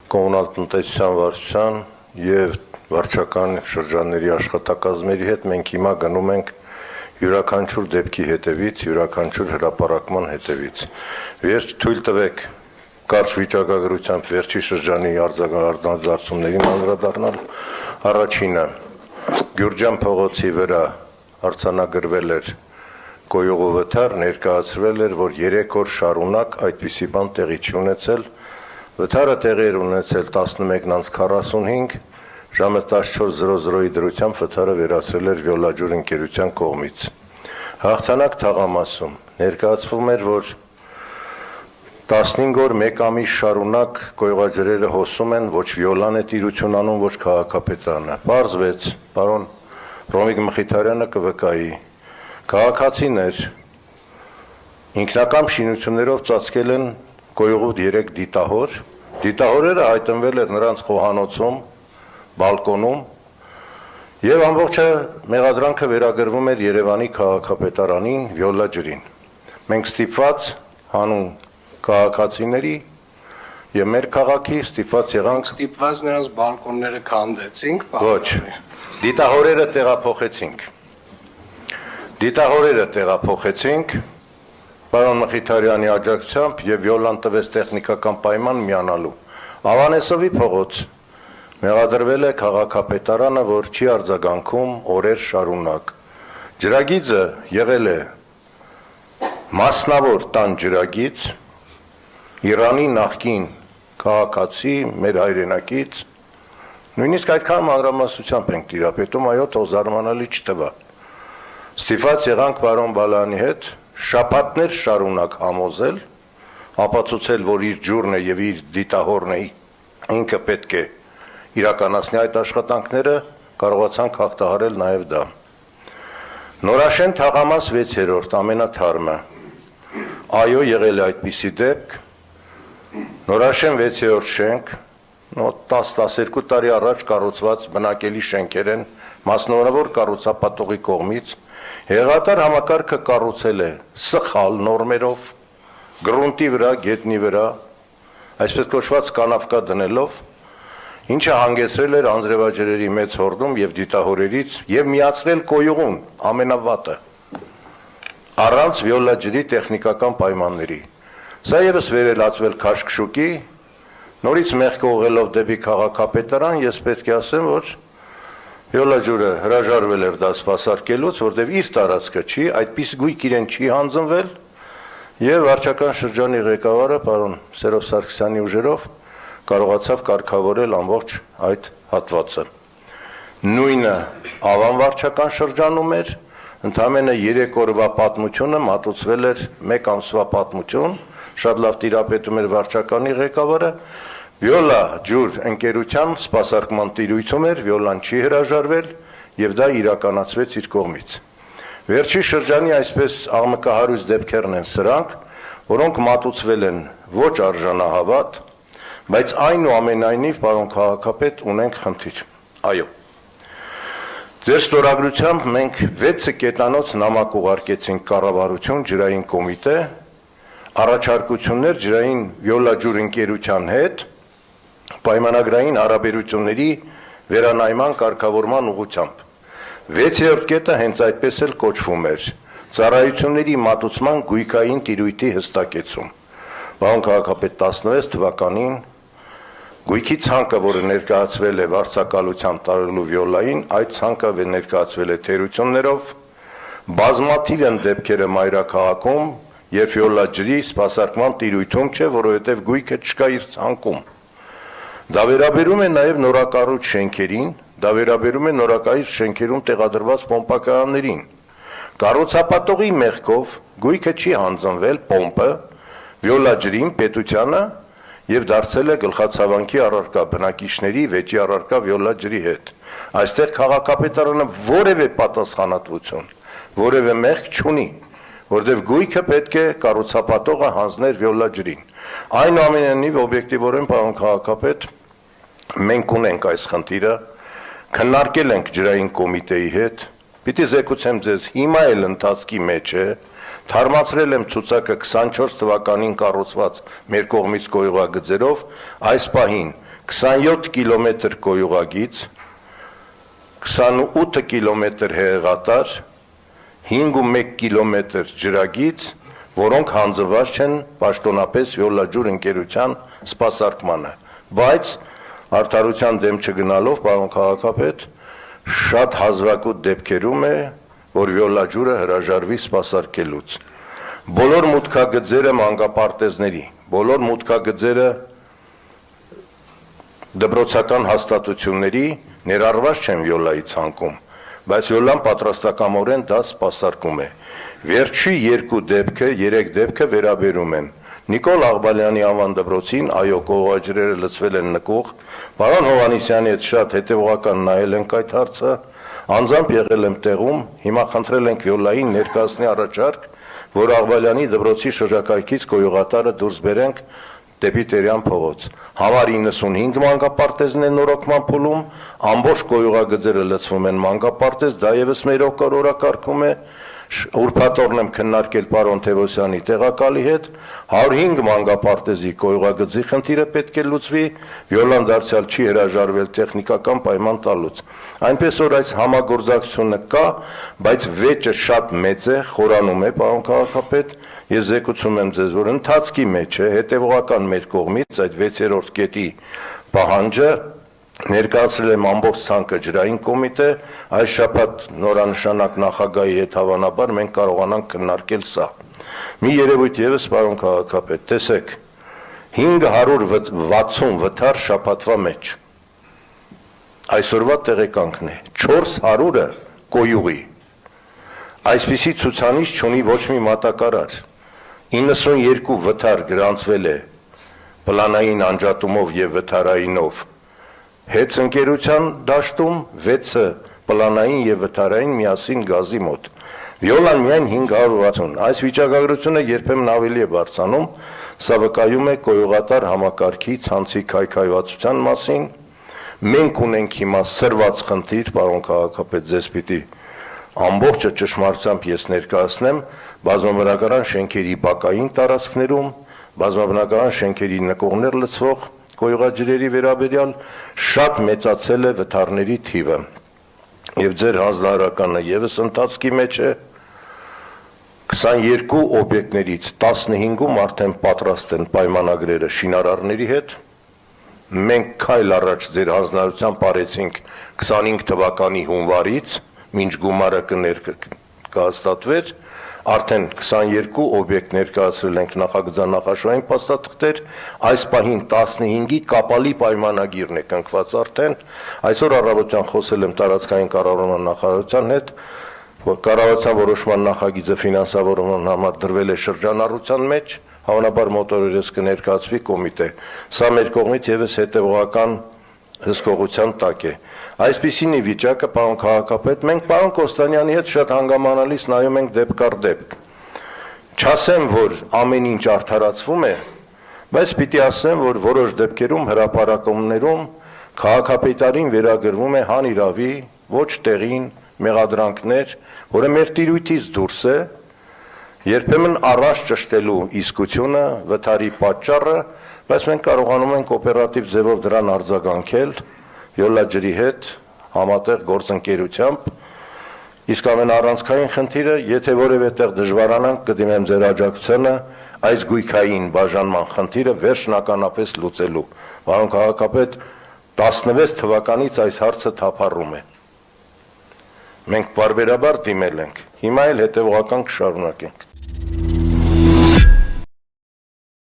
Կոմունալ տնտեսության վարչության եւ վարչական շրջանների աշխատակազմերի հետ մենք հիմա գնում ենք յուրաքանչյուր դեպքի հետևից, յուրաքանչյուր հրապարակման հետևից։ Վերջ թույլ տվեք կարճ վիճակագրությամբ վերջի շրջանի արձագանքներին անդրադառնալ։ Առաջինը Գյուրջան փողոցի վրա արձանագրվել էր գոյողու վթար, ներկայացրել էր, որ 3 օր շարունակ այդպիսի բան տեղի չի ունեցել։ Վթարը տեղի էր ունեցել 11:45, ժամը 14:00-ի դրությամբ վթարը վերացրել էր Վիոլաջուր ընկերության կողմից։ Հաղթանակ թաղամասում ներկայացվում էր, որ 15 օր 1 ամիս շարունակ գոյղաջրերը հոսում են, ոչ Վիոլան է տիրություն անում, ոչ քաղաքապետարանը։ Պարզվեց, պարոն Ռոմիկ Մխիթարյանը կվկայի, քաղաքացիներ ինքնակամ շինություններով ծածկել են գոյողու 3 դիտահոր, դիտահորերը հայտնվել էր նրանց խոհանոցում, բալկոնում, եւ ամբողջը մեղադրանքը վերագրվում էր Երևանի քաղաքապետարանին, Վիոլաջրին։ Մենք ստիպված հանուն քաղաքացիների եւ մեր քաղաքի ստիպված եղանք նրանց բալկոնները քանդեցինք, ոչ, դիտահորերը տեղափոխեցինք, պարոն Մխիթարյանի աջակցությամբ եւ Վիոլան տվեց տեխնիկական պայման միանալու։ Ավանեսովի փողոց մեղադրվել է քաղաքապետարանը, որ չի արձագանքում օրեր շարունակ։ Ջրագիծը եղել է մասնավոր տան ջրագիծ, Իրանի նախկին քաղաքացի, մեր հայրենակից, նույնիսկ այդքան մանրամասնությամբ ենք տիրապետում, այո, թող զարմանալի չտվա։ Ստիպված եղանք պարոն Բալայանի հետ շաբաթներ շարունակ համոզել, ապացուցել, որ իր ջուրն է եւ իր դիտահորն է, ինքը պետք է իրականացնի այդ աշխատանքները, կարողացանք հաղթահարել նաեւ դա։ Նորաշեն թաղամաս 6-րդ ամենաթարմը։ Այո, եղել է այդպիսի դեպք։ Նորաշեն 6-րդ շենք, 10-12 տարի առաջ կառուցված բնակելի շենքեր են, մասնավորավոր կառուցապատողի կողմից։ Հեղատար համակարգը կառուցել է սխալ նորմերով, գրունտի վրա, գետնի վրա, այսպես կոչված կանավկա դնելով, ինչը հանգեցրել էր անձրևաջրերի մեծ հորդում եւ դիտահորերից եւ միացրել կոյուղուն ամենավատը առանց Վիոլաջրի տեխնիկական պայմանների։ Սա եւս վերելացվել քաշքշուկի, նորից մեղք ուղղելով դեպի քաղաքապետարան, ես պետք է ասեմ, որ Վիոլաջուրը հրաժարվել էր դա սպասարկելուց, որտեղ իր տարածքը չի, այդպես գույք իրեն չի հանձնվել, եւ վարչական շրջանի ղեկավարը պարոն Սերով Սարգսյանի ուժերով կարողացավ կարգավորել ամբողջ այդ հատվածը։ Նույնը Ավան վարչական շրջանում էր, ընդամենը 3 օրվա պատմությունը մատուցվել էր 1 ամսվա պատմություն, շատ լավ տիրապետում էր վարչականի ղեկավարը, Վիոլա ջուր ընկերության սպասարկման տիրույթում էր, Վիոլան չի հրաժարվել եւ դա իրականացվեց իր կողմից։ Վերջի շրջանի այսպես աղմկահարույց դեպքերն են սրանք, որոնք մատուցվել են ոչ արժանահավատ, բայց այնուամենայնիվ, պարոն քաղաքապետ, ունենք խնդիր։ Այո։ Ձեր ստորագրությամբ մենք 6 կետանոց նամակ ուղարկեցինք կառավարություն ջրային կոմիտե, առաջարկություններ ջրային Վիոլաջուր ընկերության հետ պայմանագրային հարաբերությունների վերանայման կարգավորման ուղղությամբ։ 6-րդ կետը հենց այդպես էլ կոչվում էր ծառայությունների մատուցման գույքային տիրույթի հստակեցում։ Պարոն քաղաքապետ 16 թվականին գույքի ցանկը, որը ներկայացվել է վարձակալությամբ տարելու Վիոլային, այդ ցանկը ներկայացվել է թերություններով, բազմաթիվ են դեպքերը մայրաքաղաքում, երբ Վիոլաջրի սպասարկման տիրույթում չէ, որովհետև գույքը չկա իր ցանկում։ Դա վերաբերում է նաև նորակառույց շենքերին, դա վերաբերում է նորակառույց շենքերում տեղադրված պոմպակայաններին։ Կառուցապատողի մեղքով գույքը չի հանձնվել պոմպը Վիոլաջրին, պետությանը եւ դարձել է գլխացավանքի առարկա բնակիչների վեճի առարկա Վիոլաջրի հետ։ Այստեղ քաղաքապետարանը որևէ պատասխանատվություն, որևէ մեղք չունի, որտեղ գույքը պետք է կառուցապատողը հանձներ Վիոլաջրին։ Այնուամենայնիվ օբյեկտիվորեն, պարոն քաղաքապետ, մենք ունենք այս խնդիրը, քննարկել ենք ջրային կոմիտեի հետ, պիտի զեկուցեմ ձեզ, հիմա էլ ընթացքի մեջ է, թարմացրել եմ ցուցակը 24 թվականին կառուցված մեր կողմից գոյղագծերով, այս պահին 27 կիլոմետր կոյուղագիծ, 28 կիլոմետր հեղեղատար, 5.1 կիլոմետր ջրագիծ, որոնք հանձնված չեն պաշտոնապես Յոլաջուր ընկերության սպասարկմանը, բայց արդարության դեմ չգնալով, պարոն քաղաքապետ, շատ հազվագուտ դեպքերում է, որ Յոլաջուրը հրաժարվի սպասարկելուց։ Բոլոր մուտքագծերը մանկապարտեզների, բոլոր մուտքագծերը դպրոցական հաստատությունների ներառված չեն Յոլայի ցանկում, բայց Յոլան պատրաստակամորեն դա սպասարկում է։ Վերջի 2 դեպքը, 3 դեպքը վերաբերում են Նիկոլ Աղբալյանի անվան դպրոցին, այո, կողոջրերը լցվել են նկուղ, պարոն Հովհաննիսյանի հետ շատ հետևողական նայել ենք այդ հարցը, անձամբ եղել եմ տեղում, հիմա խնդրել ենք Յոլային ներկայացնի առաջարկ, որ Աղբալյանի դպրոցի շրջակայքից կոյուղատարը դուրս բերենք դեպի Տերյան փողոց։ Համար 95 մանկապարտեզն է նորոգման փուլում, ամբողջ կոյուղագծերը լցվում են մանկապարտեզ, դա եւս մեր օրակարգում է, ուրբաթօրն եմ քննարկել պարոն Թևոսյանի տեղակալի հետ, 105 մանկապարտեզի կոյուղագծի խնդիրը պետք է լուծվի, Յոլան դարձյալ չի հրաժարվել տեխնիկական պայման տալուց։ Այնպես որ այս համագործակցությունը կա, բայց վեճը շատ մեծ է, խորանում է, պարոն քաղաքապետ, ես զեկուցում եմ ձեզ, որ ընթացքի մեջ է, հետևողական մեր կողմից այդ 6-րդ կետի պահանջը ներկայացրել եմ ամբողջ ցանկը ջրային կոմիտե, այս շաբաթ նորանշանակ նախագահի հետ հավանաբար մենք կարողանանք քննարկել սա։ Մի երևույթ եւս, պարոն քաղաքապետ, տեսեք, 560 վթար շաբաթվա մեջ։ Այսօրվա տեղեկանքն է, 400-ը կոյուղի։ Այսպիսի ցուցանիշ չունի ոչ մի մատակարար։ 92 վթար գրանցվել է պլանային անջատումով եւ վթարայինով հետ ընկերության դաշտում, 6-ը պլանային եւ վթարային միասին գազի մոտ։ Յոլան միայն 560։ Այս վիճակագրությունը երբեմն ավելի է բարձրանում, սա վկայում է կոյուղատար համակարգի ցանցի քայքայվածության մասին։ Մենք ունենք հիմա սրված խնդիր, պարոն քաղաքապետ, ձեզ պիտի ամբողջը ճշմարտությամբ ես ներկայացնեմ, բազմաբնակարան շենքերի բակային տարածքներում, բազմաբնակարան շենքերի նկողներ լցվող կոյուղաջրերի վերաբերյալ շատ մեծացել է վթարների թիվը։ Եվ ձեր հանձնարարականը եւս ընթացքի մեջ է, 22 օբյեկտներից 15-ում արդեն պատրաստ են պայմանագրերը շինարարների հետ։ Մենք քայլ առաջ ձեր հանձնարարությամբ արեցինք 25 թվականի հունվարից, մինչ գումարը կհաստատվեր, արդեն 22 օբյեկտ ներկայացրել ենք նախագծանախաշվային փաստաթղթեր, այս պահին 15-ի կապալի պայմանագիրն է կնքված արդեն, այսօր առավոտյան խոսել եմ տարածքային կառավարման նախարարության հետ, որ կառավարության որոշման նախագիծը ֆինանսավորման համար դրվել է շրջանառության մեջ, հավանաբար մոտորերս կներկայացվի կոմիտե։ Սա մեր կողմից եւս հետևողական հսկողության տակ է։ Այսպիսին է վիճակը, պարոն քաղաքապետ, մենք պարոն Կոստանյանի հետ շատ հանգամանալից նայում ենք դեպք առ դեպք։ Չասեմ, որ ամեն ինչ արդարացվում է, բայց պիտի ասեմ, որ որոշ դեպքերում հրապարակումներում քաղաքապետարին վերագրվում է հանիրավի, ոչ տեղին մեղադրանքներ, որը մեր տիրույթից դուրս է, երբեմն առանց ճշտելու իսկությունը, վթարի պատճառը, բայց մենք կարողանում ենք օպերատիվ ձևով դրան արձագանքել Յոլաջրի հետ համատեղ գործընկերությամբ, իսկ ամենառանցքային խնդիրը, եթե որևէ տեղ դժվարանանք, կդիմեմ ձեր աջակցությանը այս գույքային բաժանման խնդիրը վերջնականապես լուծելու։ Պարոն քաղաքապետ, 16 թվականից այս հարցը թափառում է։ Մենք բարբերաբար դիմել ենք, հիմա էլ հետևողական կշարունակենք։